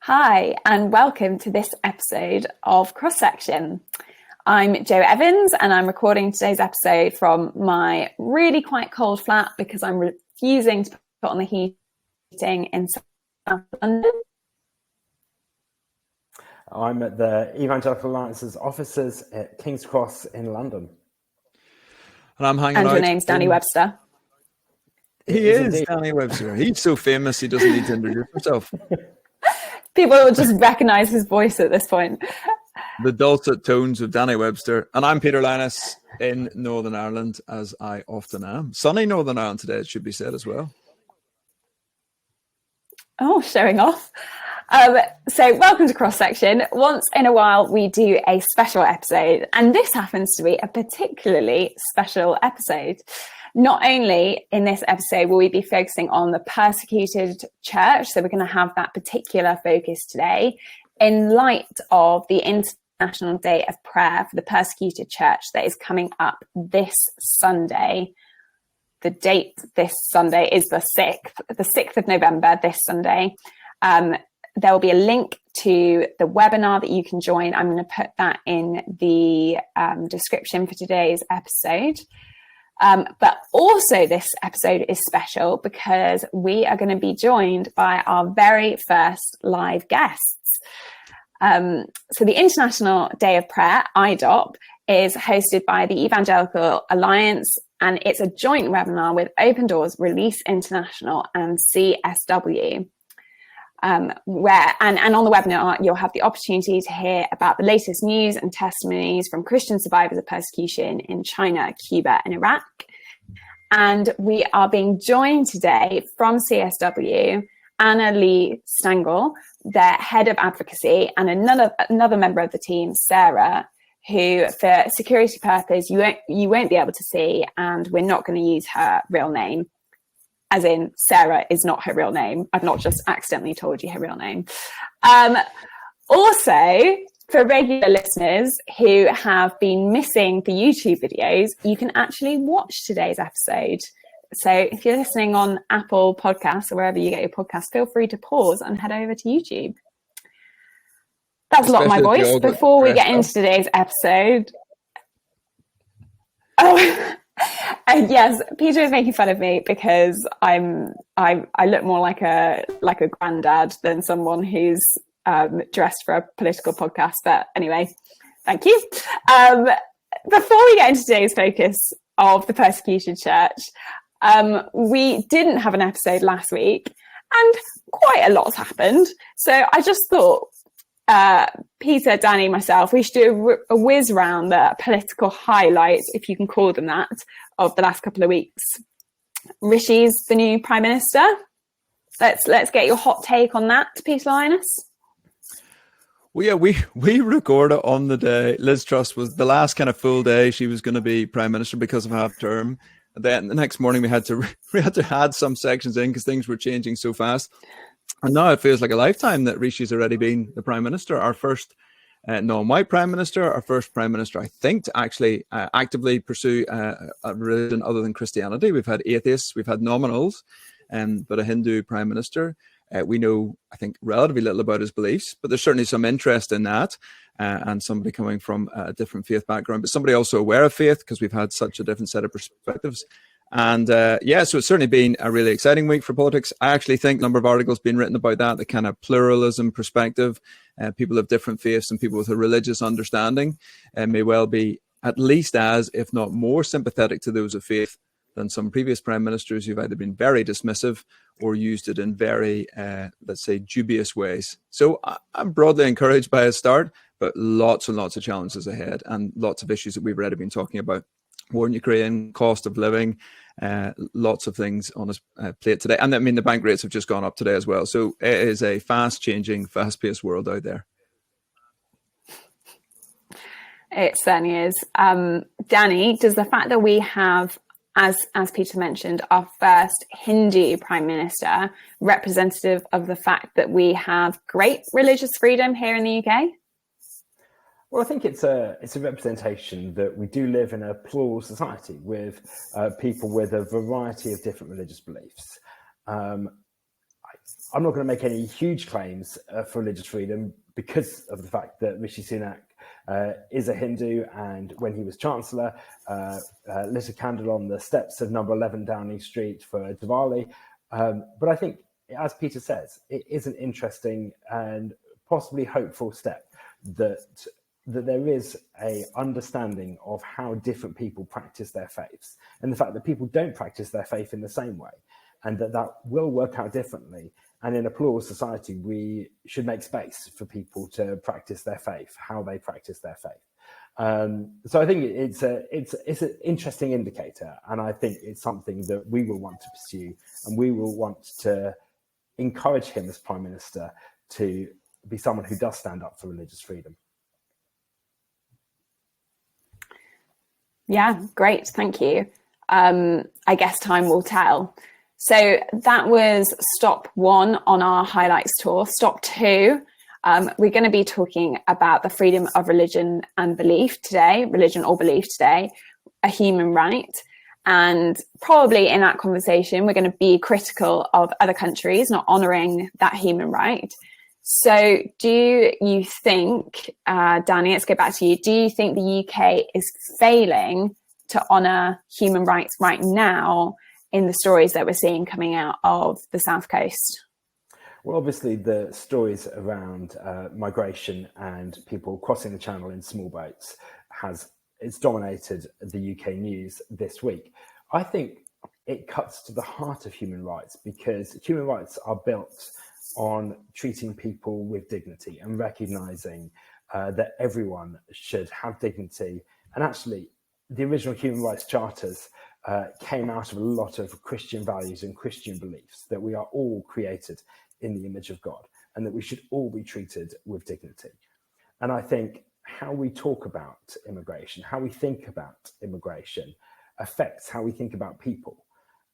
Hi, and welcome to this episode of Cross Section. I'm Jo Evans, and I'm recording today's episode from my really quite cold flat because I'm refusing to put on the heating in South London. I'm at the Evangelical Alliance's offices at King's Cross in London. And I'm hanging out. And your name's Danny Webster. He is Danny Webster. He's so famous he doesn't need to introduce himself. People will just recognise his voice at this point. The dulcet tones of Danny Webster. And I'm Peter Lynas in Northern Ireland, as I often am. Sunny Northern Ireland today, it should be said as well. Oh, showing off. So welcome to Cross Section. Once in a while, we do a special episode, and this happens to be a particularly special episode. Not only in this episode will we be focusing on the persecuted church, so we're going to have that particular focus today, in light of the International Day of Prayer for the Persecuted Church that is coming up this Sunday. The date this Sunday is the 6th of November, this Sunday. There will be a link to the webinar that you can join. I'm going to put that in the description for today's episode. But also this episode is special because we are going to be joined by our very first live guests. So the International Day of Prayer, IDOP, is hosted by the Evangelical Alliance, and it's a joint webinar with Open Doors, Release International and CSW. Where on the webinar, you'll have the opportunity to hear about the latest news and testimonies from Christian survivors of persecution in China, Cuba, and Iraq. And we are being joined today from CSW, Anna Lee Stangl, their head of advocacy, and another member of the team, Sarah, who, for security purposes, you won't be able to see, and we're not going to use her real name. As in, Sarah is not her real name. I've not just accidentally told you her real name. Also, for regular listeners who have been missing the YouTube videos, you can actually watch today's episode. So if you're listening on Apple Podcasts or wherever you get your podcasts, feel free to pause and head over to YouTube. That's a lot of my voice. Before we get into today's episode... Oh... yes, Peter is making fun of me because I look more like a granddad than someone who's dressed for a political podcast. But anyway, thank you. Before we get into today's focus of the persecuted church, we didn't have an episode last week, and quite a lot's happened. So I just thought, Peter, Danny, myself, we should do a whiz round the political highlights, if you can call them that, of the last couple of weeks. Rishi's the new Prime Minister. Let's get your hot take on that, Peter Lynas. Well, yeah, we recorded on the day Liz Truss was the last kind of full day she was going to be Prime Minister because of half term. And then the next morning we had to add some sections in because things were changing so fast. And now it feels like a lifetime that Rishi's already been the Prime Minister, our first non-white Prime Minister, our first Prime Minister, I think, to actually actively pursue a religion other than Christianity. We've had atheists, we've had nominals, but a Hindu Prime Minister. We know, I think, relatively little about his beliefs, but there's certainly some interest in that, and somebody coming from a different faith background, but somebody also aware of faith because we've had such a different set of perspectives. And so it's certainly been a really exciting week for politics. I actually think a number of articles being written about that, the kind of pluralism perspective, people of different faiths and people with a religious understanding may well be at least as, if not more, sympathetic to those of faith than some previous prime ministers who've either been very dismissive or used it in very, let's say, dubious ways. So I'm broadly encouraged by a start, but lots and lots of challenges ahead and lots of issues that we've already been talking about. War in Ukraine, cost of living, lots of things on his plate today. And I mean, the bank rates have just gone up today as well. So it is a fast-changing, fast-paced world out there. It certainly is. Danny, does the fact that we have, as Peter mentioned, our first Hindu Prime Minister representative of the fact that we have great religious freedom here in the UK? Well, I think it's a representation that we do live in a plural society with people with a variety of different religious beliefs. I'm not going to make any huge claims for religious freedom because of the fact that Rishi Sunak is a Hindu, and when he was Chancellor, lit a candle on the steps of number 11 Downing Street for Diwali. But I think, as Peter says, it is an interesting and possibly hopeful step that there is a understanding of how different people practice their faiths, and the fact that people don't practice their faith in the same way, and that will work out differently. And in a plural society, we should make space for people to practice their faith, how they practice their faith. So I think it's an interesting indicator, and I think it's something that we will want to pursue, and we will want to encourage him as Prime Minister to be someone who does stand up for religious freedom. Yeah, great, thank you. I guess time will tell. So that was stop 1 on our highlights tour. Stop 2, we're going to be talking about the freedom of religion and belief today, religion or belief today, a human right. And probably in that conversation, we're going to be critical of other countries not honouring that human right. So do you think, Danny, let's go back to you. Do you think the UK is failing to honour human rights right now in the stories that we're seeing coming out of the South Coast? Well, obviously, the stories around migration and people crossing the channel in small boats it's dominated the UK news this week. I think it cuts to the heart of human rights, because human rights are built on treating people with dignity and recognising that everyone should have dignity. And actually, the original human rights charters came out of a lot of Christian values and Christian beliefs, that we are all created in the image of God and that we should all be treated with dignity. And I think how we talk about immigration, how we think about immigration, affects how we think about people.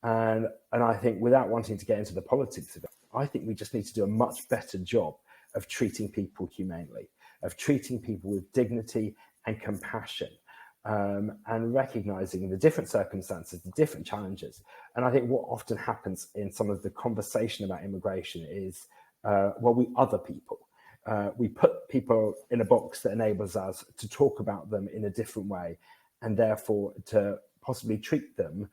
And I think, without wanting to get into the politics of it, I think we just need to do a much better job of treating people humanely, of treating people with dignity and compassion, and recognizing the different circumstances, the different challenges. And I think what often happens in some of the conversation about immigration is, we other people. We put people in a box that enables us to talk about them in a different way, and therefore to possibly treat them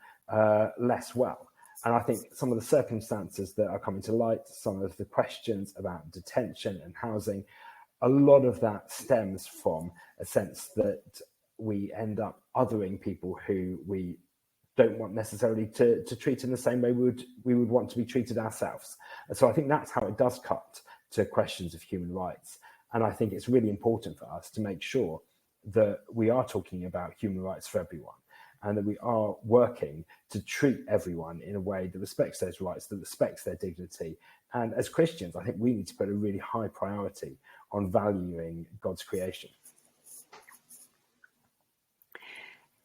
less well. And I think some of the circumstances that are coming to light, some of the questions about detention and housing, a lot of that stems from a sense that we end up othering people who we don't want necessarily to treat in the same way we would want to be treated ourselves. And so I think that's how it does cut to questions of human rights. And I think it's really important for us to make sure that we are talking about human rights for everyone, and that we are working to treat everyone in a way that respects those rights, that respects their dignity. And as Christians, I think we need to put a really high priority on valuing God's creation.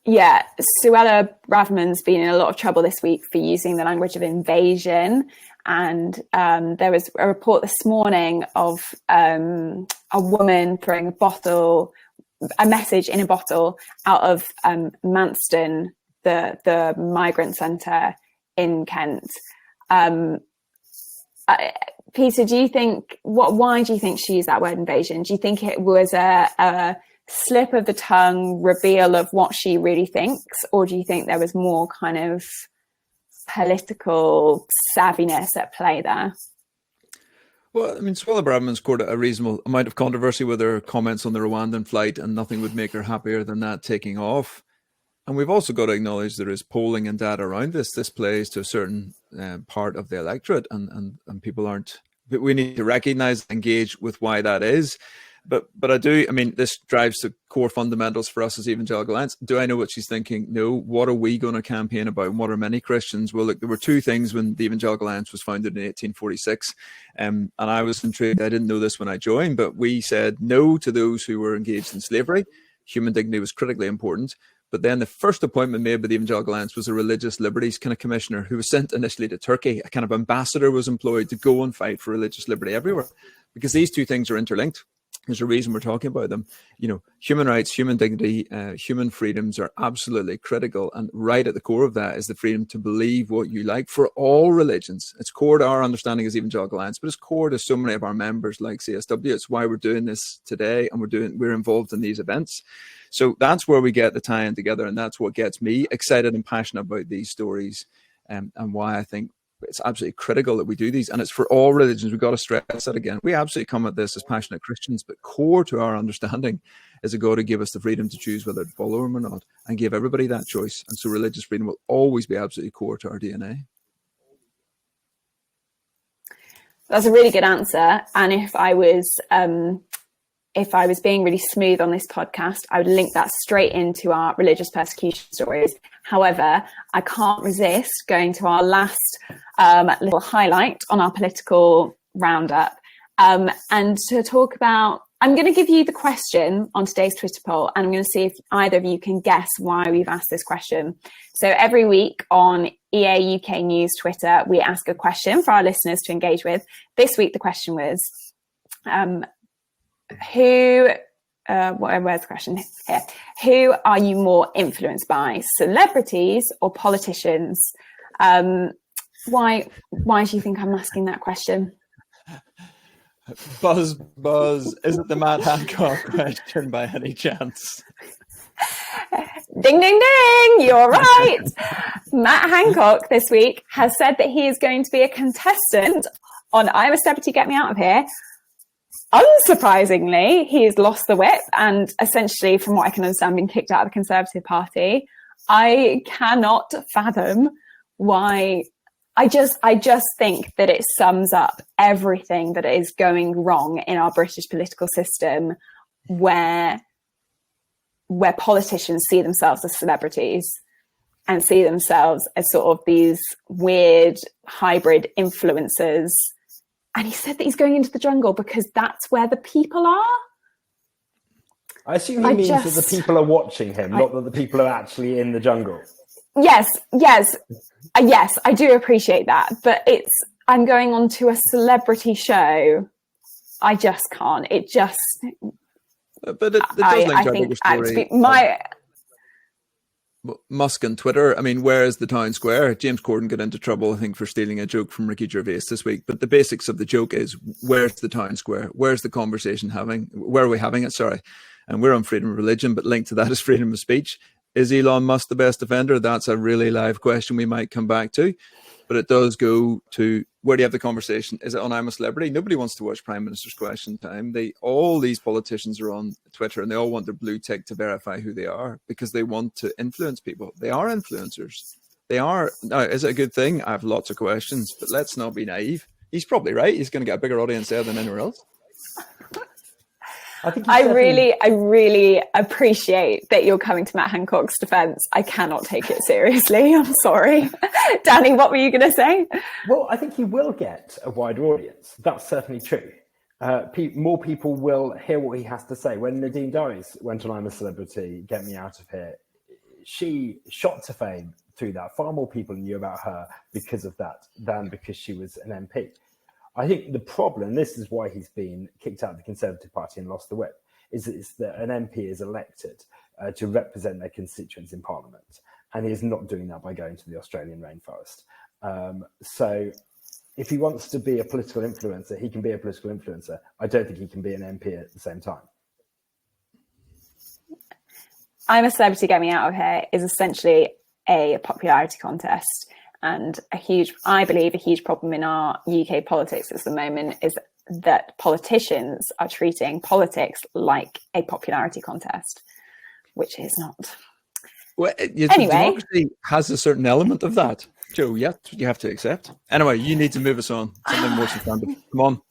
Yeah, Suella Braverman's been in a lot of trouble this week for using the language of invasion. And there was a report this morning of a woman throwing a message in a bottle out of Manston, the migrant centre in Kent. Peter, do you think, why do you think she used that word invasion? Do you think it was a slip of the tongue reveal of what she really thinks, or do you think there was more kind of political savviness at play there? Well, I mean, Suella Braverman scored a reasonable amount of controversy with her comments on the Rwandan flight, and nothing would make her happier than that taking off. And we've also got to acknowledge there is polling and data around this. This plays to a certain part of the electorate, and people aren't. But we need to recognise, engage with why that is. But this drives the core fundamentals for us as Evangelical Alliance. Do I know what she's thinking? No. What are we going to campaign about? And what are many Christians? Well, look, there were two things when the Evangelical Alliance was founded in 1846. And I was intrigued. I didn't know this when I joined, but we said no to those who were engaged in slavery. Human dignity was critically important. But then the first appointment made by the Evangelical Alliance was a religious liberties kind of commissioner who was sent initially to Turkey. A kind of ambassador was employed to go and fight for religious liberty everywhere, because these two things are interlinked. There's a reason we're talking about them. You know, human rights, human dignity, human freedoms are absolutely critical. And right at the core of that is the freedom to believe what you like for all religions. It's core to our understanding as Evangelical Alliance, but it's core to so many of our members like CSW. It's why we're doing this today, and we're involved in these events. So that's where we get the tie-in together, and that's what gets me excited and passionate about these stories, and why I think it's absolutely critical that we do these, and it's for all religions. We've got to stress that again. We absolutely come at this as passionate Christians, but core to our understanding is a God to give us the freedom to choose whether to follow him or not, and give everybody that choice. And so religious freedom will always be absolutely core to our DNA. That's a really good answer. And if I was being really smooth on this podcast, I would link that straight into our religious persecution stories. However, I can't resist going to our last little highlight on our political roundup, and to talk about, I'm going to give you the question on today's Twitter poll, and I'm going to see if either of you can guess why we've asked this question. So every week on EA UK News Twitter, we ask a question for our listeners to engage with. This week, the question was, where's the question here? Who are you more influenced by, celebrities or politicians? Why do you think I'm asking that question? Buzz, is it the Matt Hancock question by any chance? Ding, ding, ding, you're right. Matt Hancock this week has said that he is going to be a contestant on I'm a Celebrity, Get Me Out of Here. Unsurprisingly, he's lost the whip and essentially, from what I can understand, been kicked out of the Conservative Party. I cannot fathom why. I just think that it sums up everything that is going wrong in our British political system, where politicians see themselves as celebrities and see themselves as sort of these weird hybrid influencers. And he said that he's going into the jungle because that's where the people are. I assume he means that the people are watching him, not that the people are actually in the jungle. Yes, I do appreciate that. But I'm going on to a celebrity show. I just can't. It just... But it does link to our bigger story. Musk and Twitter. I mean, where is the town square? James Corden got into trouble, I think, for stealing a joke from Ricky Gervais this week. But the basics of the joke is, where's the town square? Where's the conversation where are we having it? Sorry. And we're on freedom of religion, but linked to that is freedom of speech. Is Elon Musk the best offender? That's a really live question we might come back to. But it does go to, where do you have the conversation? Is it on I'm a Celebrity? Nobody wants to watch Prime Minister's Question Time. All these politicians are on Twitter and they all want their blue tick to verify who they are because they want to influence people. They are influencers. They are. Now, is it a good thing? I have lots of questions, but let's not be naive. He's probably right. He's going to get a bigger audience there than anywhere else. I really appreciate that you're coming to Matt Hancock's defense. I cannot take it seriously. I'm sorry. Danny, what were you going to say? Well, I think he will get a wider audience. That's certainly true. More people will hear what he has to say. When Nadine Dorries went on I'm a Celebrity, Get Me Out of Here, she shot to fame through that. Far more people knew about her because of that than because she was an MP. I think the problem, this is why he's been kicked out of the Conservative Party and lost the whip, is that an MP is elected to represent their constituents in Parliament. And he is not doing that by going to the Australian rainforest. So if he wants to be a political influencer, he can be a political influencer. I don't think he can be an MP at the same time. I'm a Celebrity, Get Me Out of Here is essentially a popularity contest. And I believe a huge problem in our UK politics at the moment is that politicians are treating politics like a popularity contest, which is not. Well, anyway, democracy has a certain element of that, Joe. Yeah, you have to accept. Anyway, you need to move us on. Something more substantive. Come on.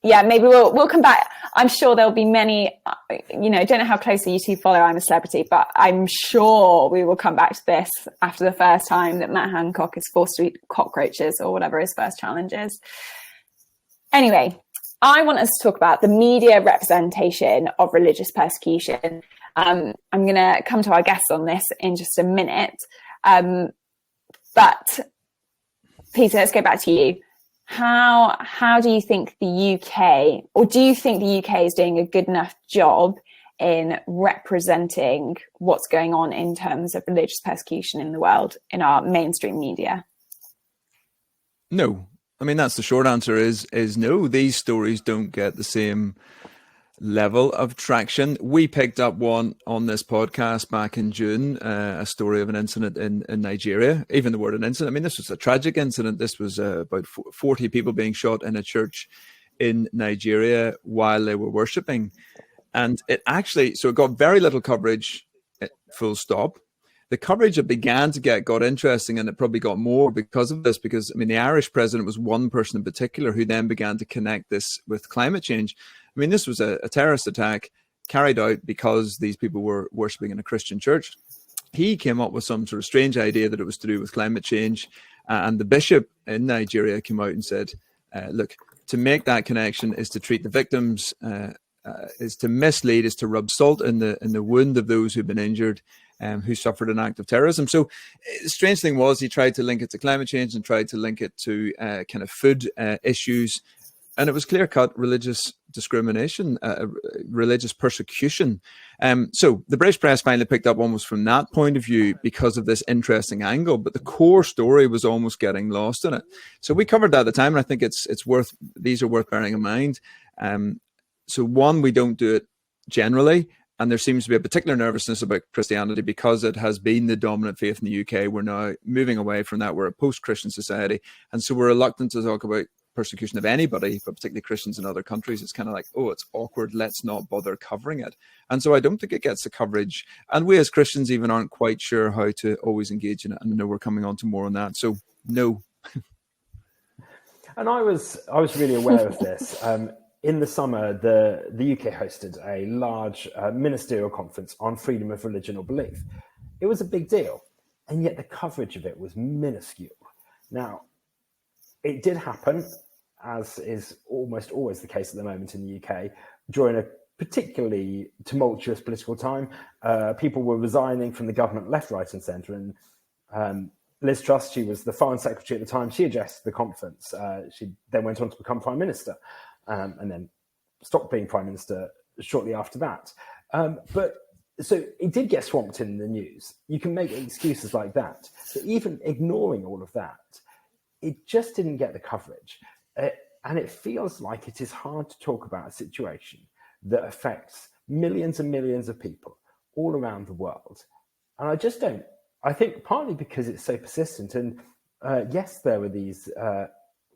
Maybe we'll come back. I'm sure there'll be many, don't know how closely you two follow I'm a Celebrity, but I'm sure we will come back to this after the first time that Matt Hancock is forced to eat cockroaches or whatever his first challenge is. Anyway, I want us to talk about the media representation of religious persecution. I'm going to come to our guests on this in just a minute. But Peter, let's go back to you. how do you think the UK, or do you think the UK is doing a good enough job in representing what's going on in terms of religious persecution in the world in our mainstream media? No. I mean, that's the short answer is no. These stories don't get the same level of traction. We picked up one on this podcast back in June, a story of an incident in Nigeria. Even the word an incident, I mean, this was a tragic incident. This was about 40 people being shot in a church in Nigeria while they were worshipping. And it got very little coverage, full stop. The coverage it began to got interesting, and it probably got more because of this, because I mean, the Irish president was one person in particular who then began to connect this with climate change. I mean, this was a terrorist attack carried out because these people were worshipping in a Christian church. He came up with some sort of strange idea that it was to do with climate change. And the bishop in Nigeria came out and said, look, to make that connection is to treat the victims, is to mislead, is to rub salt in the wound of those who've been injured, who suffered an act of terrorism. So the strange thing was he tried to link it to climate change and tried to link it to kind of food issues. And it was clear-cut religious discrimination, religious persecution. So the British press finally picked up almost from that point of view because of this interesting angle, but the core story was almost getting lost in it. So we covered that at the time, and I think these are worth bearing in mind. So one, we don't do it generally, and there seems to be a particular nervousness about Christianity because it has been the dominant faith in the UK. We're now moving away from that. We're a post-Christian society, and so we're reluctant to talk about persecution of anybody, but particularly Christians in other countries. It's kind of like, oh, it's awkward, let's not bother covering it. And so I don't think it gets the coverage, and we as Christians even aren't quite sure how to always engage in it. And I know we're coming on to more on that, so no. And I was really aware of this. In the summer, the UK hosted a large ministerial conference on freedom of religion or belief. It was a big deal, and yet the coverage of it was minuscule. Now, it did happen, as is almost always the case at the moment in the UK, during a particularly tumultuous political time. People were resigning from the government left, right and centre. And Liz Truss, she was the Foreign Secretary at the time, she addressed the conference. She then went on to become Prime Minister and then stopped being Prime Minister shortly after that. But so it did get swamped in the news. You can make excuses like that. But even ignoring all of that, it just didn't get the coverage. And it feels like it is hard to talk about a situation that affects millions and millions of people all around the world. And I just don't. I think partly because it's so persistent. And yes, there were these,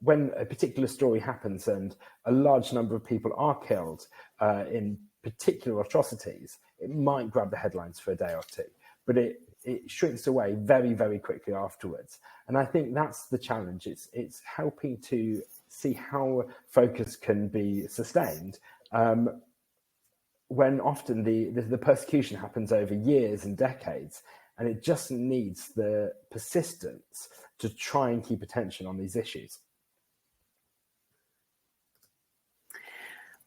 when a particular story happens and a large number of people are killed in particular atrocities, it might grab the headlines for a day or two. But it shrinks away very, very quickly afterwards. And I think that's the challenge. It's helping to see how focus can be sustained when often the persecution happens over years and decades, and it just needs the persistence to try and keep attention on these issues.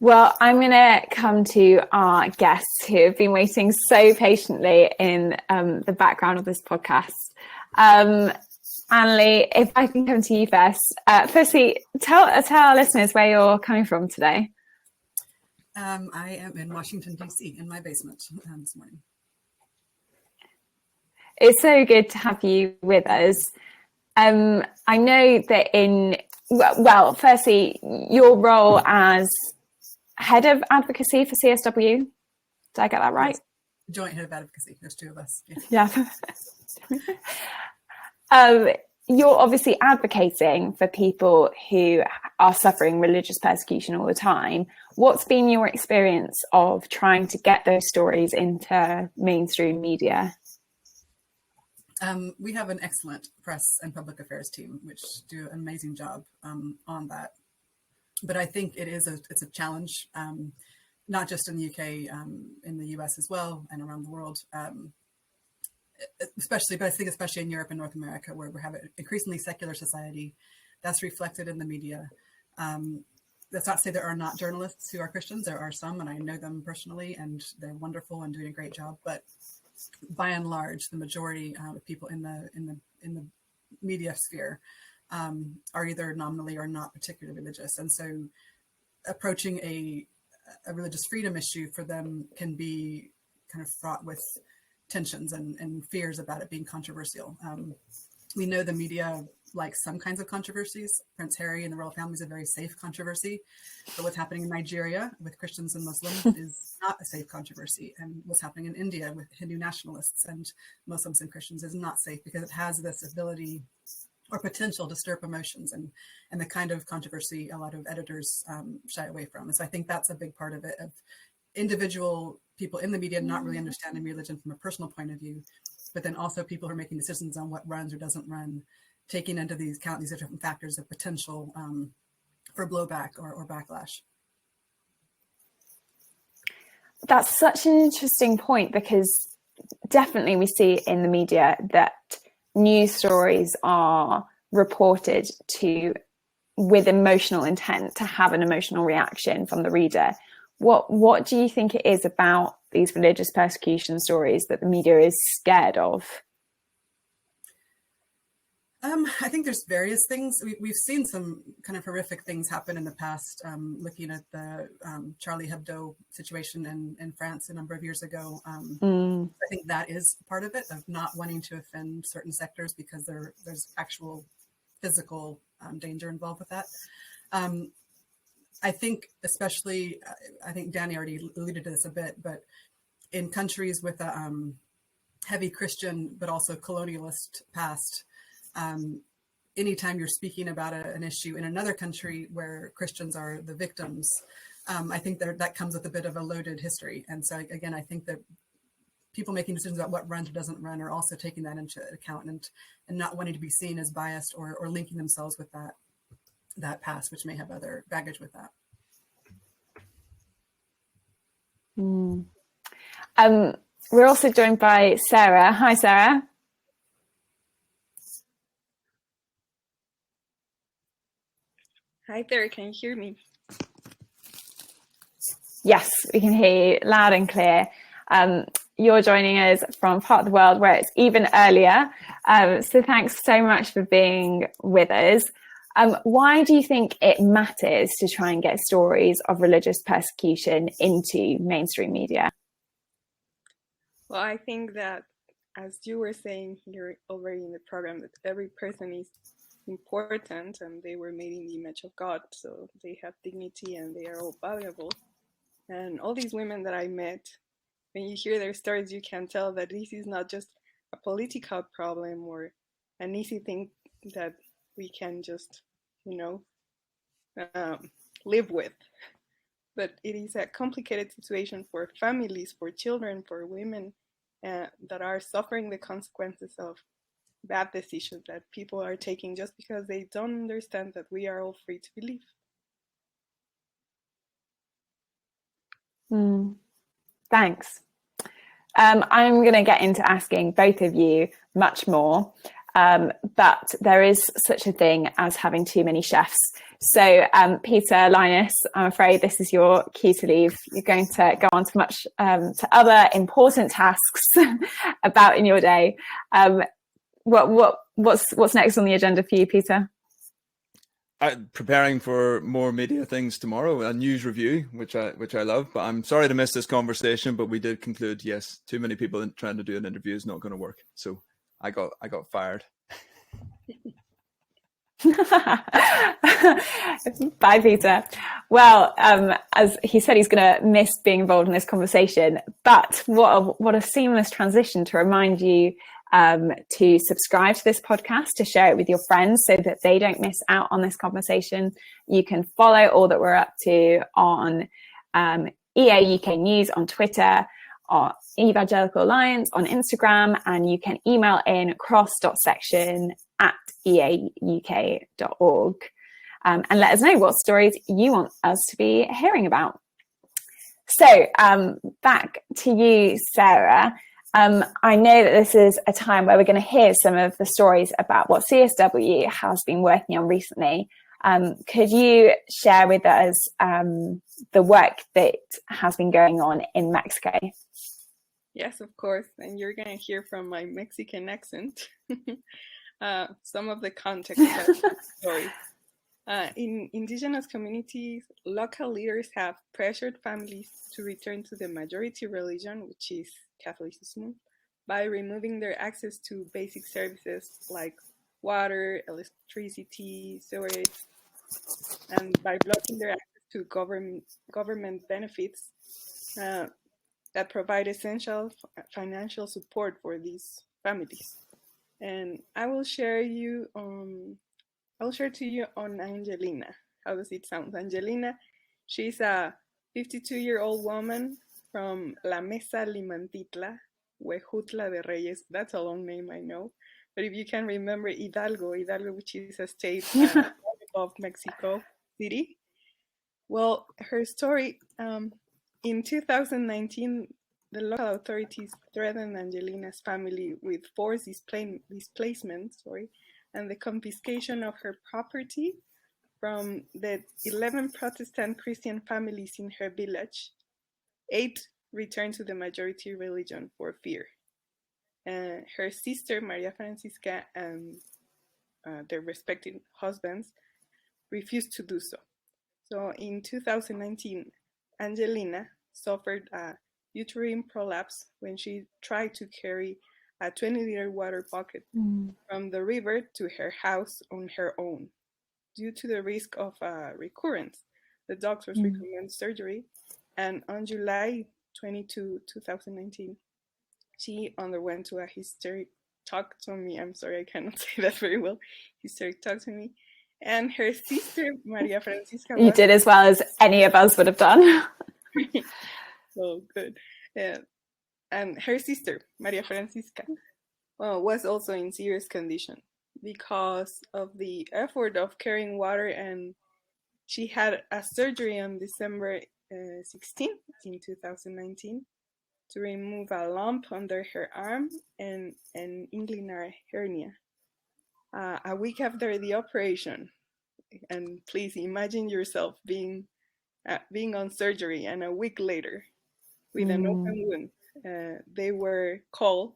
Well, I'm going to come to our guests who have been waiting so patiently in the background of this podcast. Annalie, if I can come to you first. Firstly, tell our listeners where you're coming from today. I am in Washington, D.C., in my basement this morning. It's so good to have you with us. I know that firstly, your role as head of advocacy for CSW, did I get that right? Yes. Joint head of advocacy, there's two of us. Yeah. You're obviously advocating for people who are suffering religious persecution all the time. What's been your experience of trying to get those stories into mainstream media? We have an excellent press and public affairs team, which do an amazing job on that. But I think it's a challenge, not just in the UK, in the US as well, and around the world. Especially in Europe and North America, where we have an increasingly secular society that's reflected in the media. That's not to say there are not journalists who are Christians. There are some, and I know them personally, and they're wonderful and doing a great job. But by and large, the majority of people in the media sphere are either nominally or not particularly religious. And so approaching a religious freedom issue for them can be kind of fraught with tensions and fears about it being controversial. We know the media likes some kinds of controversies. Prince Harry and the royal family is a very safe controversy, but what's happening in Nigeria with Christians and Muslims is not a safe controversy. And what's happening in India with Hindu nationalists and Muslims and Christians is not safe, because it has this ability or potential to stir up emotions and the kind of controversy a lot of editors shy away from. And so I think that's a big part of it, of individual people in the media not really understanding religion from a personal point of view, but then also people who are making decisions on what runs or doesn't run, taking into these account these different factors of potential for blowback or backlash. That's such an interesting point, because definitely we see in the media that news stories are reported to with emotional intent, to have an emotional reaction from the reader. What do you think it is about these religious persecution stories that the media is scared of? I think there's various things. We've seen some kind of horrific things happen in the past, looking at the Charlie Hebdo situation in France a number of years ago. I think that is part of it, of not wanting to offend certain sectors because there's actual physical danger involved with that. I think especially, I think Danny already alluded to this a bit, but in countries with a heavy Christian but also colonialist past, anytime you're speaking about an issue in another country where Christians are the victims, I think that comes with a bit of a loaded history. And so again, I think that people making decisions about what runs or doesn't run are also taking that into account and not wanting to be seen as biased or linking themselves with that past, which may have other baggage with that. We're also joined by Sarah. Hi, Sarah. Hi there, can you hear me? Yes, we can hear you loud and clear. You're joining us from part of the world where it's even earlier. So thanks so much for being with us. Why do you think it matters to try and get stories of religious persecution into mainstream media? Well, I think that, as you were saying here already in the program, that every person is important and they were made in the image of God, so they have dignity and they are all valuable. And all these women that I met, when you hear their stories, you can tell that this is not just a political problem or an easy thing that we can just, live with. But it is a complicated situation for families, for children, for women that are suffering the consequences of bad decisions that people are taking just because they don't understand that we are all free to believe. Thanks. I'm going to get into asking both of you much more, but there is such a thing as having too many chefs. So Peter Lynas, I'm afraid this is your cue to leave. You're going to go on to other important tasks about in your day. What's next on the agenda for you, Peter? Preparing for more media things tomorrow, a news review, which I love. But I'm sorry to miss this conversation. But we did conclude, yes, too many people trying to do an interview is not going to work. So I got fired. Bye, Peter. Well, as he said, he's going to miss being involved in this conversation. But what a seamless transition to remind you to subscribe to this podcast, to share it with your friends so that they don't miss out on this conversation. You can follow all that we're up to on EA UK News on Twitter, or Evangelical Alliance on Instagram, and you can email in cross.section@eauk.org and let us know what stories you want us to be hearing about. So back to you, Sarah. I know that this is a time where we're going to hear some of the stories about what CSW has been working on recently. Could you share with us the work that has been going on in Mexico? Yes, of course. And you're going to hear from my Mexican accent. some of the context of the story. In indigenous communities, local leaders have pressured families to return to the majority religion, which is Catholicism, by removing their access to basic services like water, electricity, sewage, and by blocking their access to government benefits that provide essential financial support for these families. And I will share to you on Angelina. How does it sound? Angelina, she's a 52-year-old woman from La Mesa Limantitla, Huejutla de Reyes. That's a long name, I know. But if you can remember Hidalgo, which is a state of Mexico City. Well, her story, in 2019, the local authorities threatened Angelina's family with forced displacement, and the confiscation of her property from the 11 Protestant Christian families in her village. 8 returned to the majority religion for fear. Her sister, Maria Francisca, and their respective husbands refused to do so. So in 2019, Angelina suffered a uterine prolapse when she tried to carry a 20-liter water bucket from the river to her house on her own. Due to the risk of recurrence, the doctors recommended surgery, and on July 22, 2019, she underwent a hysterectomy. I'm sorry, I cannot say that very well. Hysterectomy. And her sister, Maria Francisca. You did as well as any of us would have done. Oh, good. And her sister, Maria Francisca, was also in serious condition because of the effort of carrying water, and she had a surgery on December 16th in 2019 to remove a lump under her arm and an inguinal hernia. A week after the operation, and please imagine yourself being on surgery, and a week later with an open wound, they were called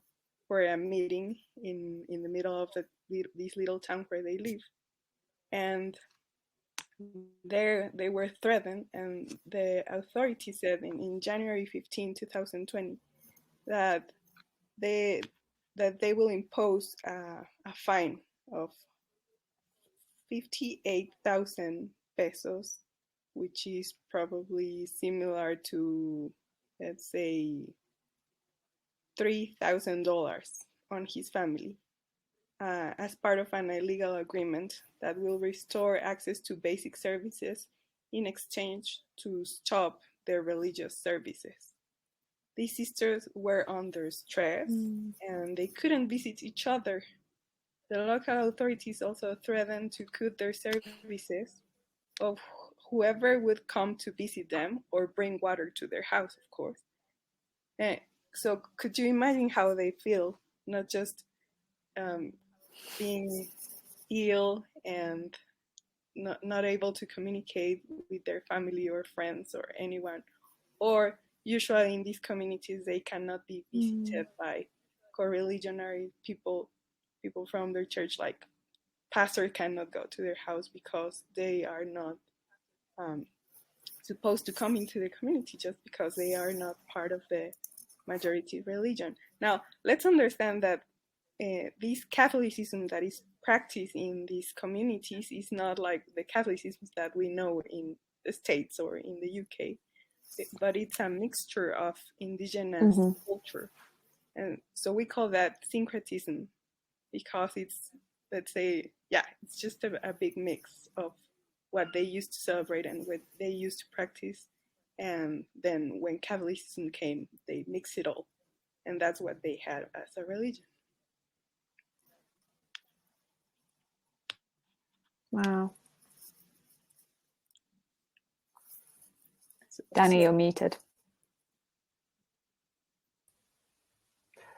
for a meeting in the middle of this little town where they live, and there they were threatened, and the authorities said in January 15, 2020 that they will impose a fine of 58,000 pesos, which is probably similar to, let's say, $3,000 on his family, as part of an illegal agreement that will restore access to basic services in exchange to stop their religious services. These sisters were under stress and they couldn't visit each other. The local authorities also threatened to cut their services of whoever would come to visit them or bring water to their house, of course. So could you imagine how they feel, not just being ill and not able to communicate with their family or friends or anyone, or usually in these communities they cannot be visited by co-religionary people from their church, like pastor cannot go to their house because they are not supposed to come into the community just because they are not part of the majority religion. Now, let's understand that this Catholicism that is practiced in these communities is not like the Catholicism that we know in the States or in the UK, but it's a mixture of indigenous culture. And so we call that syncretism because it's, let's say, it's just a big mix of what they used to celebrate and what they used to practice. And then when Catholicism came, they mixed it all. And that's what they had as a religion. Wow. Danny, you're muted.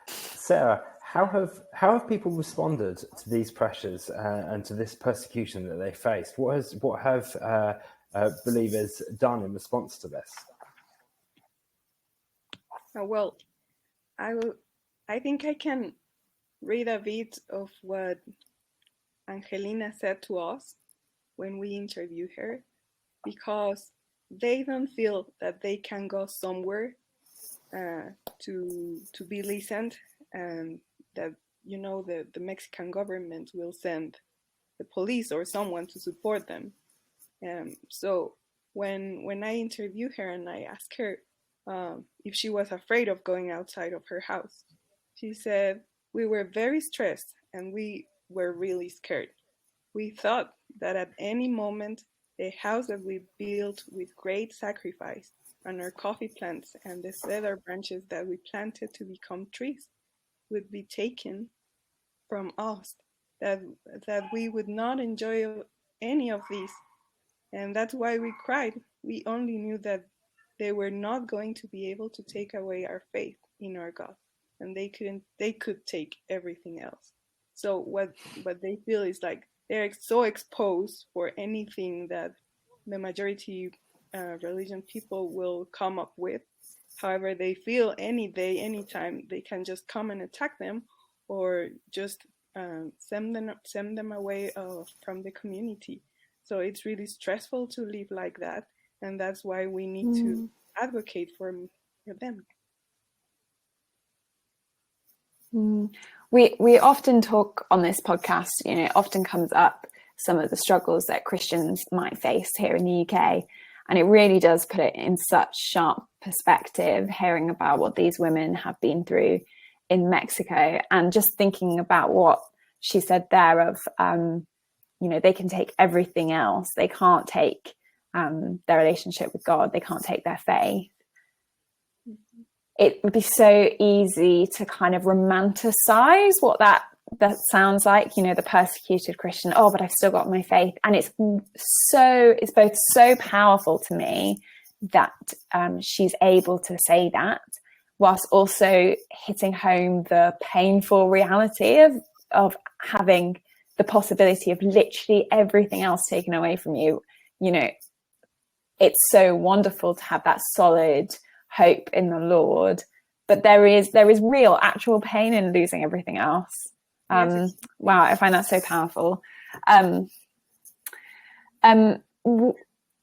Sarah, how have people responded to these pressures and to this persecution that they faced? What have believers done in response to this? Well, I think I can read a bit of what Angelina said to us when we interviewed her, because they don't feel that they can go somewhere to be listened, and that the Mexican government will send the police or someone to support them. So when I interviewed her and I asked her if she was afraid of going outside of her house, she said, we were very stressed and we were really scared. We thought that at any moment the house that we built with great sacrifice and our coffee plants and the cedar branches that we planted to become trees would be taken from us, that we would not enjoy any of these. And that's why we cried. We only knew that they were not going to be able to take away our faith in our God, and they could take everything else. So what they feel is like they're so exposed for anything that the majority religion people will come up with. However, they feel any day, anytime, they can just come and attack them, or just send them away from the community. So it's really stressful to live like that, and that's why we need to advocate for them. We often talk on this podcast, it often comes up some of the struggles that Christians might face here in the UK. And it really does put it in such sharp perspective, hearing about what these women have been through in Mexico, and just thinking about what she said there of, they can take everything else. They can't take their relationship with God. They can't take their faith. It would be so easy to kind of romanticize what that sounds like, the persecuted Christian. Oh, but I've still got my faith. And it's both so powerful to me that she's able to say that, whilst also hitting home the painful reality of having the possibility of literally everything else taken away from you. It's so wonderful to have that solid hope in the Lord, but there is real actual pain in losing everything else. Wow, I find that so powerful.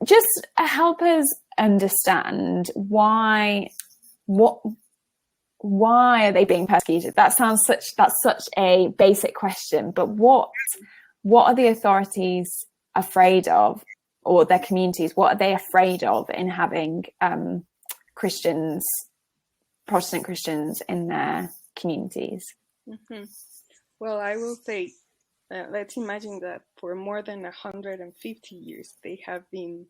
Just help us understand why are they being persecuted? That's such a basic question, but what are the authorities afraid of, or their communities? What are they afraid of in having Protestant Christians in their communities? Mm-hmm. Well, I will say, let's imagine that for more than 150 years, they have been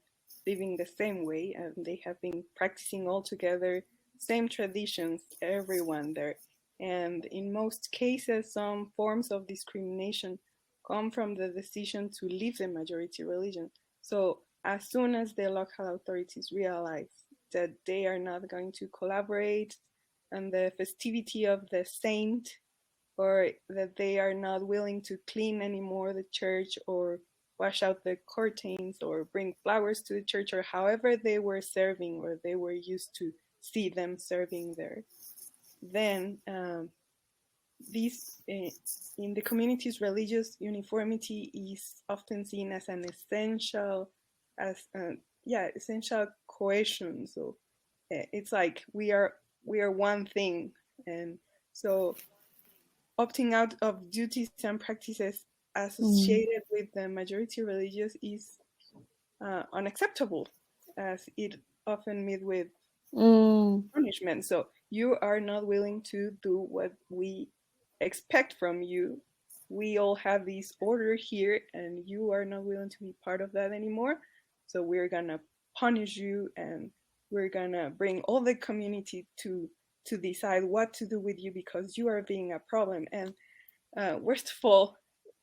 living the same way, and they have been practicing all together, same traditions, everyone there. And in most cases, some forms of discrimination come from the decision to leave the majority religion. So as soon as the local authorities realize that they are not going to collaborate on the festivity of the saint, or that they are not willing to clean anymore the church, or wash out the curtains, or bring flowers to the church, or however they were serving, or they were used to see them serving there, then in the community's religious uniformity is often seen as an essential cohesion. So it's like we are one thing, and so opting out of duties and practices associated with the majority religious is unacceptable, as it often meets with punishment. So you are not willing to do what we expect from you. We all have this order here, and you are not willing to be part of that anymore. So we're gonna punish you, and we're gonna bring all the community to decide what to do with you, because you are being a problem. And worst of all,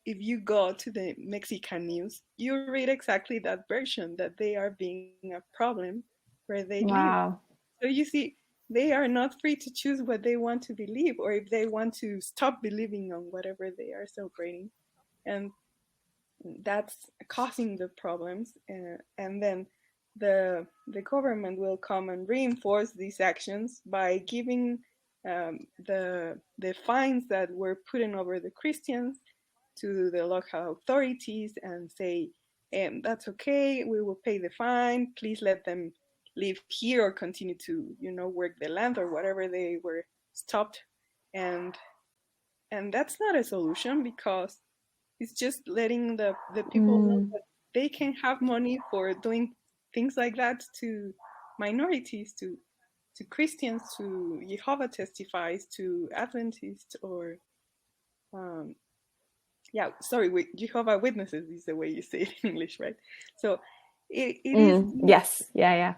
if you go to the Mexican news, you read exactly that version, that they are being a problem where they live. So you see, they are not free to choose what they want to believe, or if they want to stop believing on whatever they are celebrating. And that's causing the problems. And then the government will come and reinforce these actions by giving the fines that were put in over the Christians to the local authorities and say, that's okay, we will pay the fine, please let them live here or continue to, work the land or whatever they were stopped. And that's not a solution, because it's just letting the people know that they can have money for doing things like that to minorities, to Christians, to Jehovah testifies, to Adventists, or Jehovah Witnesses is the way you say it in English, right? So it is yes, yeah.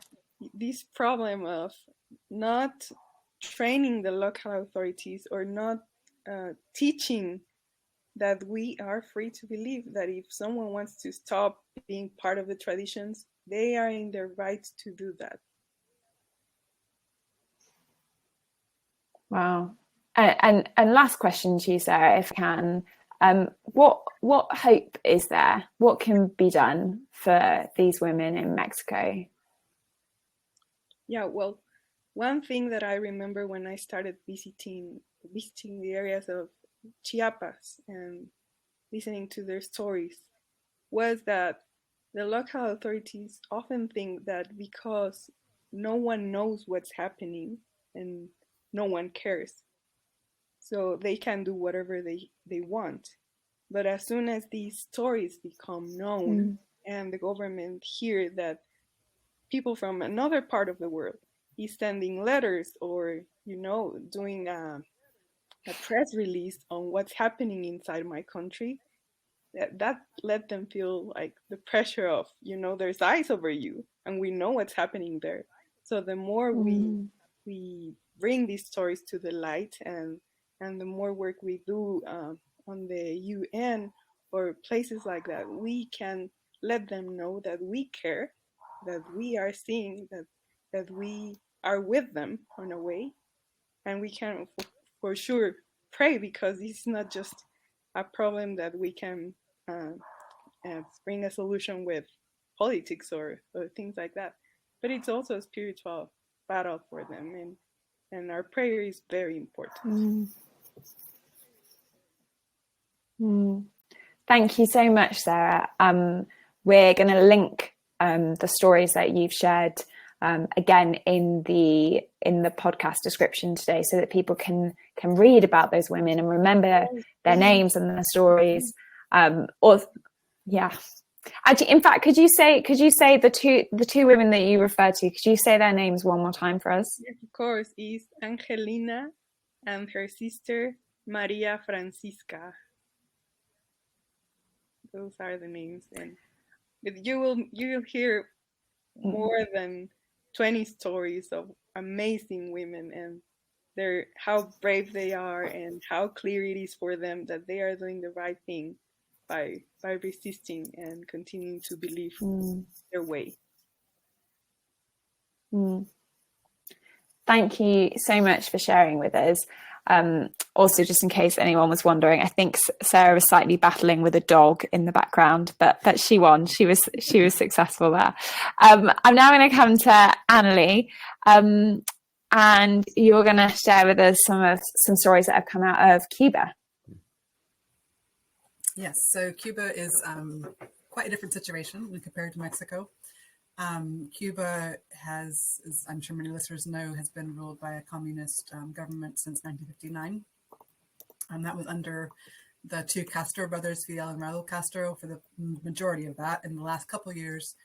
This problem of not training the local authorities or not teaching that we are free to believe, that if someone wants to stop being part of the traditions, they are in their right to do that. Wow. And last question to you, Sarah, if I can. What hope is there? What can be done for these women in Mexico? Yeah, well, one thing that I remember when I started visiting the areas of Chiapas and listening to their stories was that the local authorities often think that because no one knows what's happening and no one cares, so they can do whatever they want. But as soon as these stories become known and the government hear that people from another part of the world is sending letters or, doing a press release on what's happening inside my country, that let them feel like the pressure of, there's eyes over you and we know what's happening there. So the more we bring these stories to the light, and the more work we do on the UN or places like that, we can let them know that we care, that we are seeing, that we are with them in a way, and we can for sure pray, because this is not just a problem that we can bring a solution with politics or things like that, but it's also a spiritual battle for them, and our prayer is very important. Thank you so much, Sarah. We're going to link the stories that you've shared again in the podcast description today, so that people can read about those women and remember their names and their stories. Actually, in fact, could you say the two women that you referred to? Could you say their names one more time for us? Yes, of course. Is Angelina and her sister Maria Francisca. Those are the names, and you'll hear more than 20 stories of amazing women, and how brave they are, and how clear it is for them that they are doing the right thing by resisting and continuing to believe their way. Thank you so much for sharing with us. Also, just in case anyone was wondering, I think Sarah was slightly battling with a dog in the background, but she won. She was successful there. I'm now going to come to Annalie, and you're going to share with us some stories that have come out of Cuba. Yes, so Cuba is quite a different situation when compared to Mexico. Cuba has, as I'm sure many listeners know, has been ruled by a communist government since 1959. That was under the two Castro brothers, Fidel and Raul Castro, for the majority of that. In the last couple of years,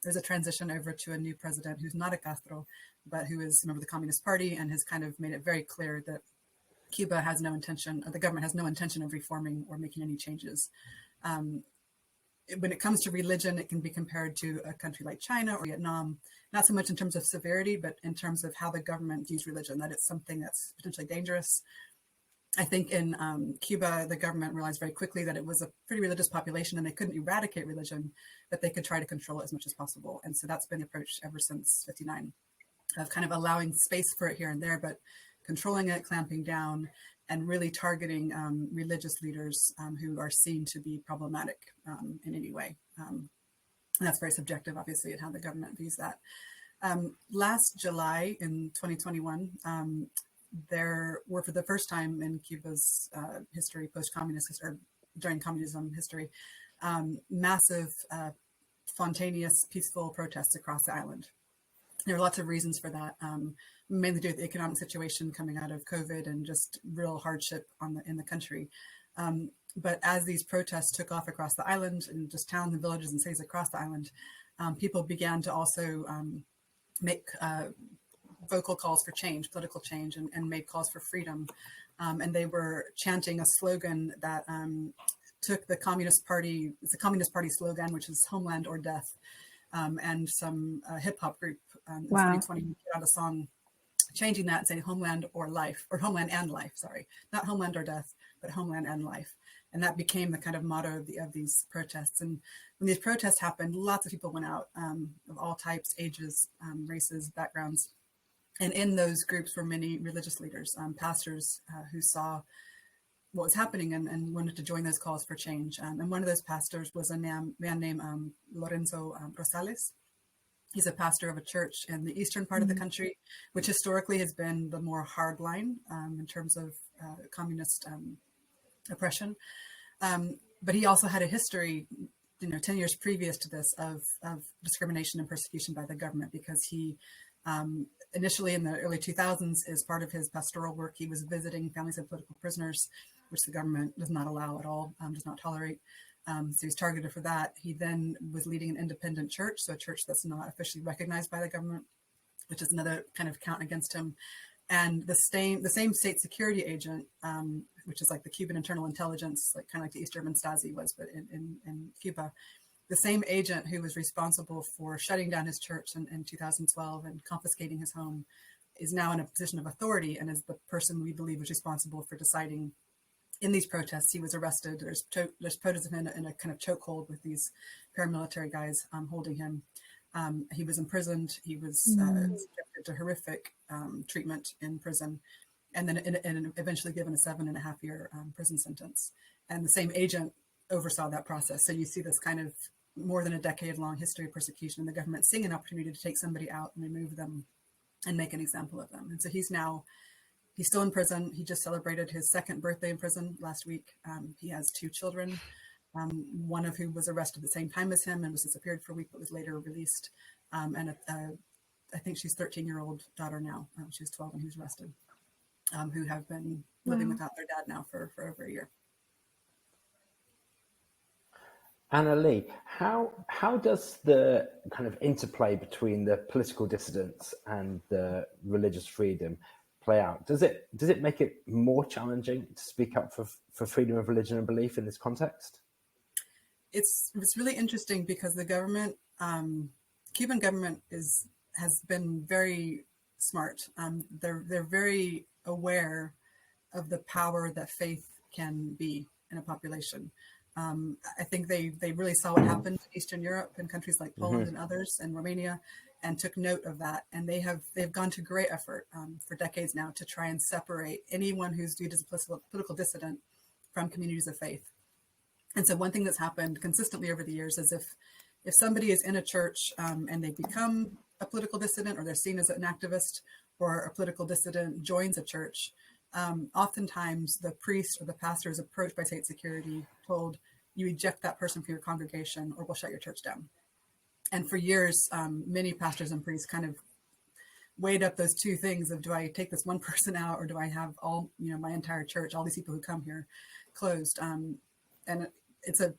there's a transition over to a new president who's not a Castro, but who is a member of the Communist Party, and has kind of made it very clear that Cuba has no intention, or the government has no intention of reforming or making any changes. When it comes to religion, it can be compared to a country like China or Vietnam, not so much in terms of severity, but in terms of how the government views religion, that it's something that's potentially dangerous. I think in Cuba, the government realized very quickly that it was a pretty religious population and they couldn't eradicate religion, but they could try to control it as much as possible. And so that's been the approach ever since 59, of kind of allowing space for it here and there, but controlling it, clamping down, and really targeting religious leaders who are seen to be problematic in any way. And that's very subjective, obviously, at how the government views that. Last July in 2021, there were, for the first time in Cuba's history, post-communist history, during communism history, massive, spontaneous, peaceful protests across the island. There are lots of reasons for that, mainly due to the economic situation coming out of COVID and just real hardship in the country. But as these protests took off across the island and just towns and villages and cities across the island, people began to also make vocal calls for change, political change, and made calls for freedom. And they were chanting a slogan that took the Communist Party, it's a Communist Party slogan, which is "Homeland or Death," and some hip hop group in 2020 put out a song changing that and saying "Homeland or Life," or "Homeland and Life." Sorry, not "Homeland or Death," but "Homeland and Life." And that became the kind of motto of these protests. And when these protests happened, lots of people went out of all types, ages, races, backgrounds. And in those groups were many religious leaders, pastors who saw what was happening and wanted to join those calls for change. And one of those pastors was a man named Lorenzo Rosales. He's a pastor of a church in the eastern part of the country, which historically has been the more hard line in terms of communist oppression. But he also had a history, 10 years previous to this, of discrimination and persecution by the government, because he initially in the early 2000s, as part of his pastoral work, he was visiting families of political prisoners, which the government does not allow at all, does not tolerate. So he's targeted for that. He then was leading an independent church, so a church that's not officially recognized by the government, which is another kind of count against him. And the same state security agent, which is like the Cuban internal intelligence, like kind of like the East German Stasi was, but in Cuba, the same agent who was responsible for shutting down his church in 2012 and confiscating his home is now in a position of authority and is the person we believe was responsible for deciding in these protests. He was arrested. There's photos of him in a kind of chokehold with these paramilitary guys holding him. He was imprisoned. He was subjected to horrific treatment in prison, and then eventually given a 7.5-year prison sentence. And the same agent oversaw that process. So you see this kind of more than a decade-long history of persecution, and the government seeing an opportunity to take somebody out and remove them and make an example of them. And so he's still in prison. He just celebrated his 2nd birthday in prison last week. He has 2 children, one of who was arrested at the same time as him and was disappeared for a week, but was later released. And I think she's 13-year-old daughter now. She was 12 when he was arrested, who have been living without their dad now for over a year. Anna Lee, how does the kind of interplay between the political dissidents and the religious freedom play out? Does it make it more challenging to speak up for freedom of religion and belief in this context? It's really interesting because the government, Cuban government has been very smart. They're very aware of the power that faith can be in a population. I think they really saw what happened in Eastern Europe and countries like Poland and others, and Romania, and took note of that. And they've gone to great effort for decades now to try and separate anyone who's viewed as a political dissident from communities of faith. And so one thing that's happened consistently over the years is if somebody is in a church and they become a political dissident, or they're seen as an activist, or a political dissident joins a church, oftentimes the priest or the pastor is approached by state security, told, you eject that person from your congregation or we'll shut your church down. And for years, many pastors and priests kind of weighed up those two things of, do I take this one person out, or do I have all, my entire church, all these people who come here, closed? And it's a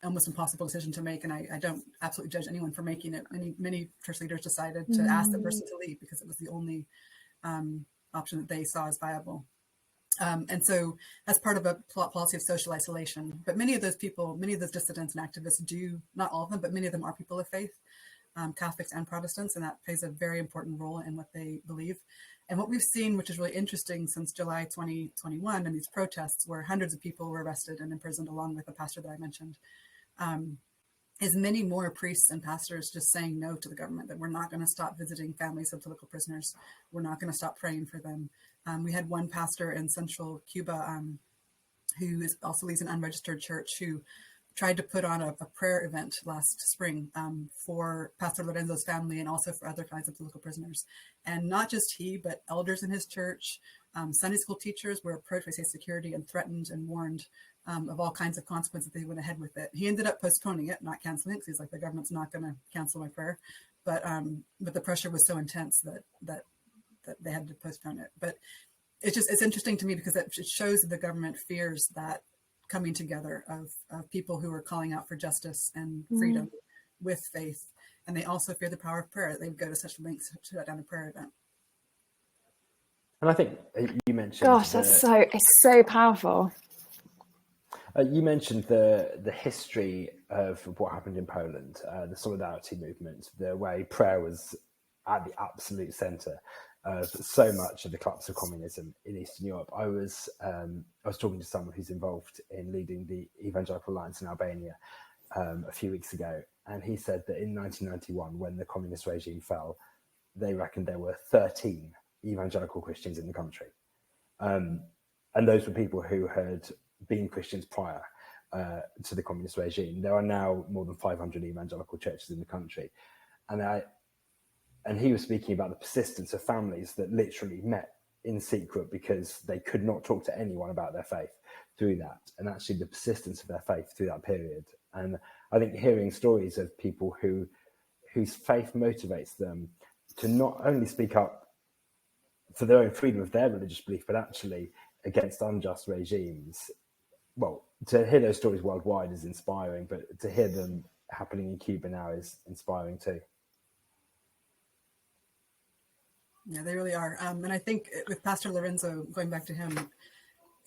almost impossible decision to make. And I don't absolutely judge anyone for making it. Many church leaders decided to ask the person to leave because it was the only option that they saw as viable. And so that's part of a policy of social isolation. But many of those people, many of those dissidents and activists do, not all of them, but many of them are people of faith, Catholics and Protestants, and that plays a very important role in what they believe. And what we've seen, which is really interesting since July 2021, and these protests where hundreds of people were arrested and imprisoned along with the pastor that I mentioned, is many more priests and pastors just saying no to the government, that we're not going to stop visiting families of political prisoners. We're not going to stop praying for them. We had one pastor in central Cuba who also leads an unregistered church, who tried to put on a prayer event last spring for Pastor Lorenzo's family and also for other kinds of political prisoners. And not just he, but elders in his church, Sunday school teachers were approached by state security and threatened and warned of all kinds of consequences if they went ahead with it. He ended up postponing it, not canceling it, because he's like, the government's not going to cancel my prayer. But the pressure was so intense that they had to postpone it. But it's interesting to me because it shows that the government fears that coming together of people who are calling out for justice and freedom with faith. And they also fear the power of prayer. They would go to such lengths to shut down a prayer event. And I think you mentioned, gosh, it's so powerful. You mentioned the history of what happened in Poland, the solidarity movement, the way prayer was at the absolute centre of so much of the collapse of communism in Eastern Europe. I was talking to someone who's involved in leading the Evangelical Alliance in Albania a few weeks ago, and he said that in 1991, when the communist regime fell, they reckoned there were 13 evangelical Christians in the country, and those were people who had been Christians prior to the communist regime. There are now more than 500 evangelical churches in the country, and he was speaking about the persistence of families that literally met in secret because they could not talk to anyone about their faith through that, and actually the persistence of their faith through that period. And I think hearing stories of people whose faith motivates them to not only speak up for their own freedom of their religious belief, but actually against unjust regimes. Well, to hear those stories worldwide is inspiring, but to hear them happening in Cuba now is inspiring too. Yeah, they really are. And I think with Pastor Lorenzo, going back to him,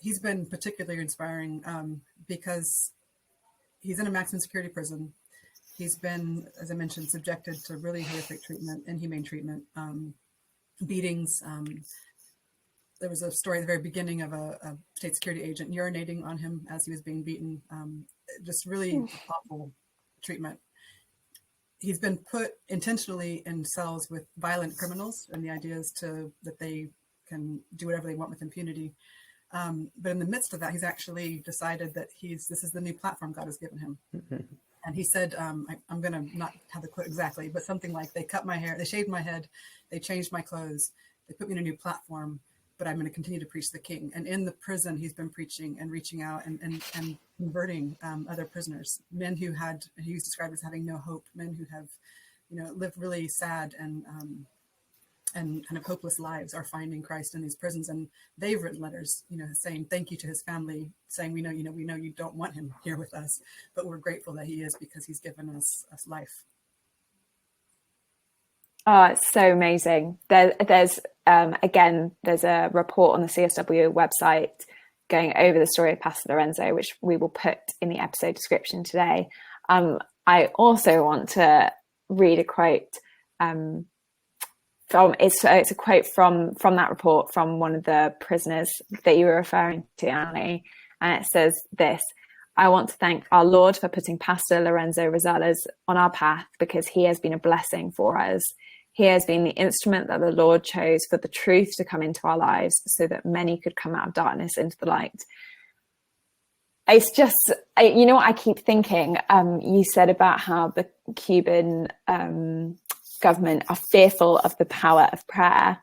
he's been particularly inspiring because he's in a maximum security prison. He's been, as I mentioned, subjected to really horrific treatment, inhumane treatment, beatings. There was a story at the very beginning of a state security agent urinating on him as he was being beaten. Just really awful treatment. He's been put intentionally in cells with violent criminals, and the idea is that they can do whatever they want with impunity. But in the midst of that, he's actually decided that this is the new platform God has given him. And he said, I'm going to not have the quote exactly, but something like, they cut my hair, they shaved my head, they changed my clothes, they put me in a new platform, but I'm going to continue to preach the King. And in the prison, he's been preaching and reaching out and converting other prisoners, men who he's described as having no hope, men who have, lived really sad and kind of hopeless lives are finding Christ in these prisons. And they've written letters, saying thank you to his family, saying, we know you don't want him here with us, but we're grateful that he is because he's given us life. Oh, it's so amazing. There's a report on the CSW website going over the story of Pastor Lorenzo, which we will put in the episode description today. I also want to read a quote it's a quote from that report from one of the prisoners that you were referring to, Annie, and it says this: I want to thank our Lord for putting Pastor Lorenzo Rosales on our path, because he has been a blessing for us. He has been the instrument that the Lord chose for the truth to come into our lives so that many could come out of darkness into the light. It's just, what I keep thinking, you said about how the Cuban government are fearful of the power of prayer.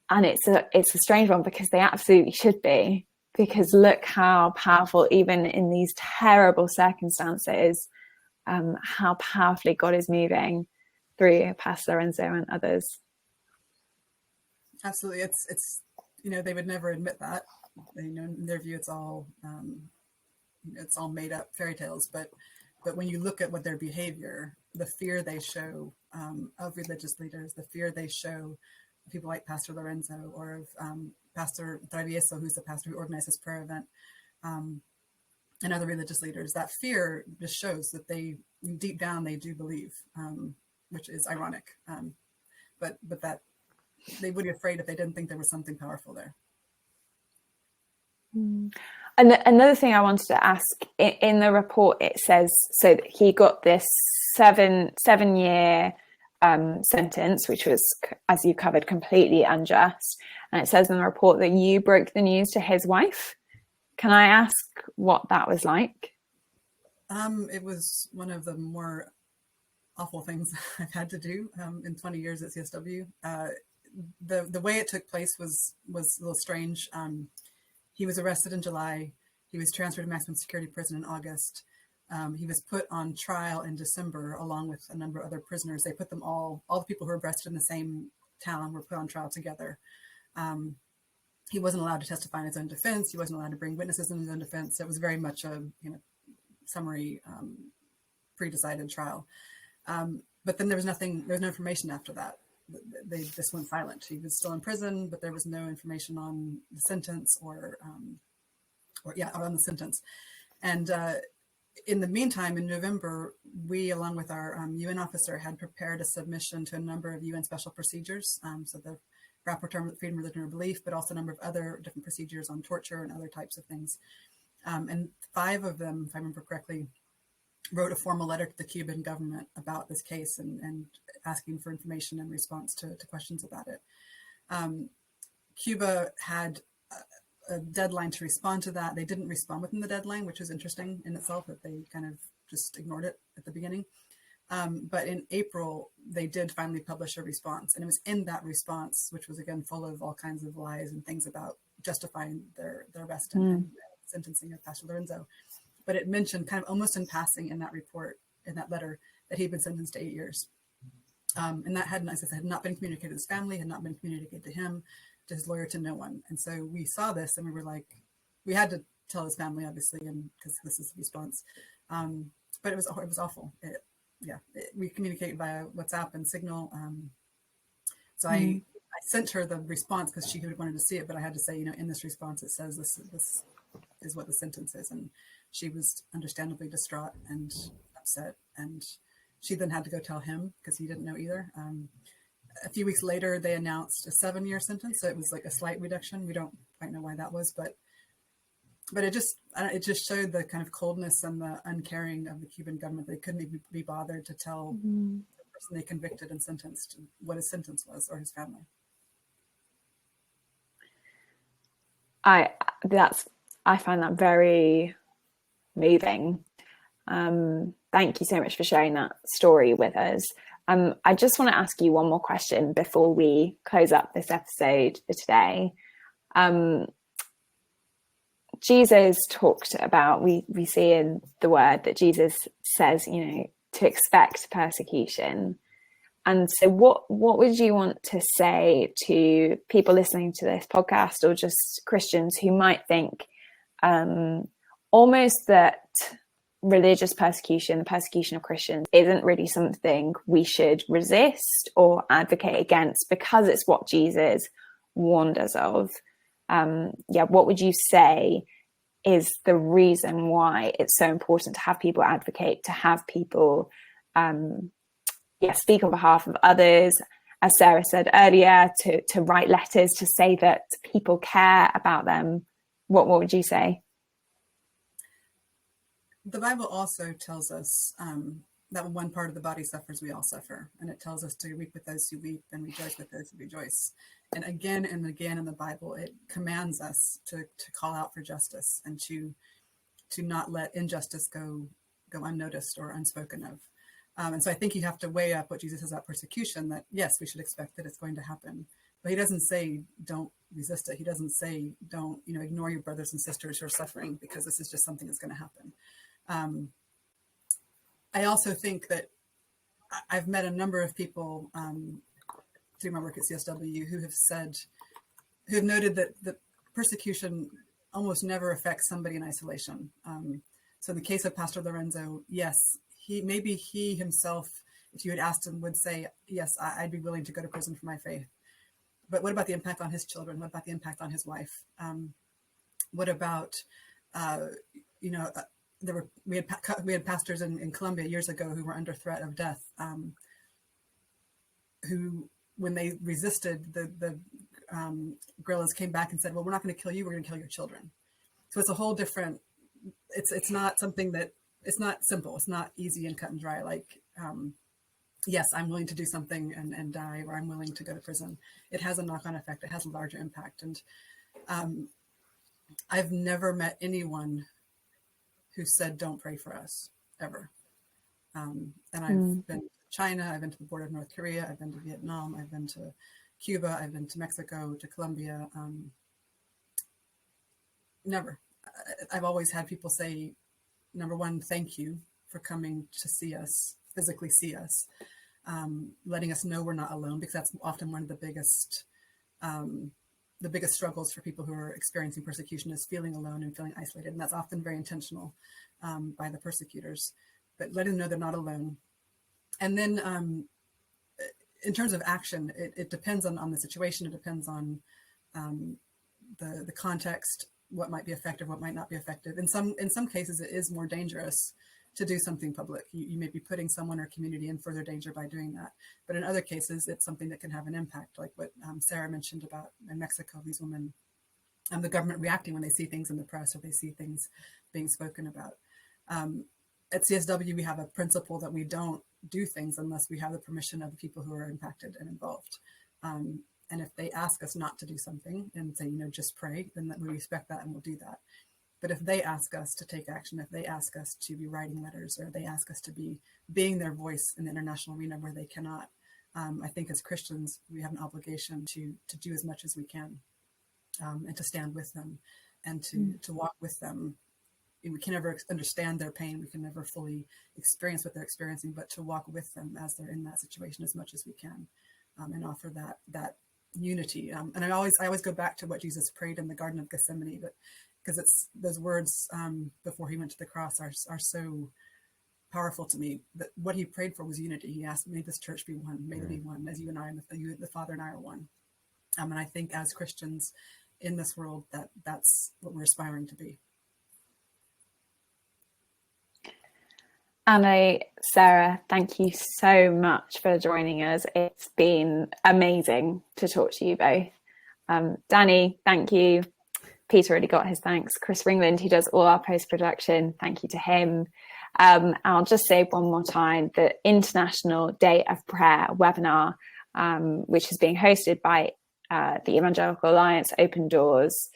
And it's a strange one, because they absolutely should be, because look how powerful, even in these terrible circumstances, how powerfully God is moving through Pastor Lorenzo and others. Absolutely. It's they would never admit that. In their view, it's all made up fairy tales. But when you look at what their behavior, the fear they show of religious leaders, the fear they show of people like Pastor Lorenzo, or of Pastor Travieso, who's the pastor who organized this prayer event, and other religious leaders, that fear just shows that they, deep down, they do believe, which is ironic. But that they would be afraid if they didn't think there was something powerful there. And another thing I wanted to ask, in the report, it says, so that he got this seven-year sentence, which was, as you covered, completely unjust. And it says in the report that you broke the news to his wife. Can I ask what that was like? It was one of the more awful things I've had to do in 20 years at CSW. The way it took place was a little strange. He was arrested in July. He was transferred to maximum security prison in August. He was put on trial in December, along with a number of other prisoners. They put them all the people who were arrested in the same town were put on trial together. He wasn't allowed to testify in his own defense. He wasn't allowed to bring witnesses in his own defense. It was very much a summary, pre-decided trial. But then there was no information after that. They just went silent. He was still in prison, but there was no information on the sentence or on the sentence. And in the meantime, in November, we, along with our UN officer, had prepared a submission to a number of UN special procedures. So the rapporteur on freedom of religion or belief, but also a number of other different procedures on torture and other types of things. And 5 of them, if I remember correctly, wrote a formal letter to the Cuban government about this case and asking for information in response to questions about it. Cuba had a deadline to respond to that. They didn't respond within the deadline, which was interesting in itself, that they kind of just ignored it at the beginning. But in April, they did finally publish a response. And it was in that response, which was again full of all kinds of lies and things about justifying their arrest and sentencing of Pastor Lorenzo. But it mentioned kind of almost in passing in that report, in that letter, that he'd been sentenced to 8 years. And that had, as I said, had not been communicated to his family, had not been communicated to him, to his lawyer, to no one. And so we saw this and we were like, we had to tell his family, obviously, and because this is the response. But it was awful. We communicate via WhatsApp and Signal. So I sent her the response because she wanted to see it, but I had to say, in this response, it says this is what the sentence is. And she was understandably distraught and upset. And she then had to go tell him because he didn't know either. A few weeks later, they announced a 7-year sentence. So it was like a slight reduction. We don't quite know why that was, but it just showed the kind of coldness and the uncaring of the Cuban government. They couldn't even be bothered to tell the person they convicted and sentenced what his sentence was, or his family. I find that very moving. Thank you so much for sharing that story with us. I just want to ask you one more question before we close up this episode for today. Jesus talked about, we see in the word that Jesus says, to expect persecution. And so what would you want to say to people listening to this podcast, or just Christians who might think almost that religious persecution, the persecution of Christians, isn't really something we should resist or advocate against because it's what Jesus warned us of? What would you say is the reason why it's so important to have people advocate, to have people speak on behalf of others, as Sarah said earlier, to write letters to say that people care about them? What would you say? The Bible also tells us that when one part of the body suffers, we all suffer. And it tells us to weep with those who weep and rejoice with those who rejoice. And again in the Bible, it commands us to call out for justice and to not let injustice go unnoticed or unspoken of. And so I think you have to weigh up what Jesus says about persecution, that yes, we should expect that it's going to happen. But he doesn't say don't resist it. He doesn't say don't ignore your brothers and sisters who are suffering, because this is just something that's going to happen. I also think that I've met a number of people through my work at CSW who have noted that the persecution almost never affects somebody in isolation. So in the case of Pastor Lorenzo, yes, he himself, if you had asked him, would say, yes, I'd be willing to go to prison for my faith. But what about the impact on his children? What about the impact on his wife? What about, we had pastors in Colombia years ago who were under threat of death, who, when they resisted, the guerrillas came back and said, well, we're not going to kill you, we're going to kill your children. So it's a whole different, it's not something that, it's not simple. It's not easy and cut and dry. Like, yes, I'm willing to do something and die, or I'm willing to go to prison. It has a knock-on effect. It has a larger impact. And I've never met anyone who said, don't pray for us, ever. And I've been to China, I've been to the border of North Korea, I've been to Vietnam, I've been to Cuba, I've been to Mexico, to Colombia. Never. I've always had people say, number one, thank you for coming to see us, physically see us, letting us know we're not alone, because that's often one of the biggest struggles for people who are experiencing persecution, is feeling alone and feeling isolated. And that's often very intentional by the persecutors, but letting them know they're not alone. And then in terms of action, it depends on the situation. It depends on the context, what might be effective, what might not be effective. In some cases, it is more dangerous to do something public. You may be putting someone or community in further danger by doing that. But in other cases, it's something that can have an impact, like what Sarah mentioned about in Mexico, these women, the government reacting when they see things in the press or they see things being spoken about. At CSW, we have a principle that we don't do things unless we have the permission of the people who are impacted and involved. And if they ask us not to do something and say, just pray, then we respect that and we'll do that. But if they ask us to take action, if they ask us to be writing letters, or they ask us to be being their voice in the international arena where they cannot, I think as Christians, we have an obligation to do as much as we can, and to stand with them and to walk with them. We can never understand their pain. We can never fully experience what they're experiencing, but to walk with them as they're in that situation as much as we can, and offer that unity. And I always go back to what Jesus prayed in the Garden of Gethsemane, but because it's those words before he went to the cross are so powerful to me. That what he prayed for was unity. He asked, "May this church be one. May there be one, as you and I, and the Father and I are one." And I think as Christians in this world, that's what we're aspiring to be. Anna, Sarah, thank you so much for joining us. It's been amazing to talk to you both. Danny, thank you. Peter already got his thanks. Chris Ringland, who does all our post-production, thank you to him. I'll just say one more time, the International Day of Prayer webinar, which is being hosted by the Evangelical Alliance, Open Doors,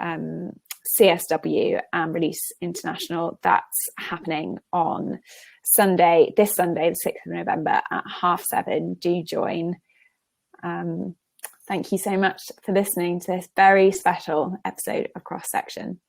CSW and Release International. That's happening on Sunday, this Sunday, the 6th of November at 7:30. Do join. Thank you so much for listening to this very special episode of Cross Section.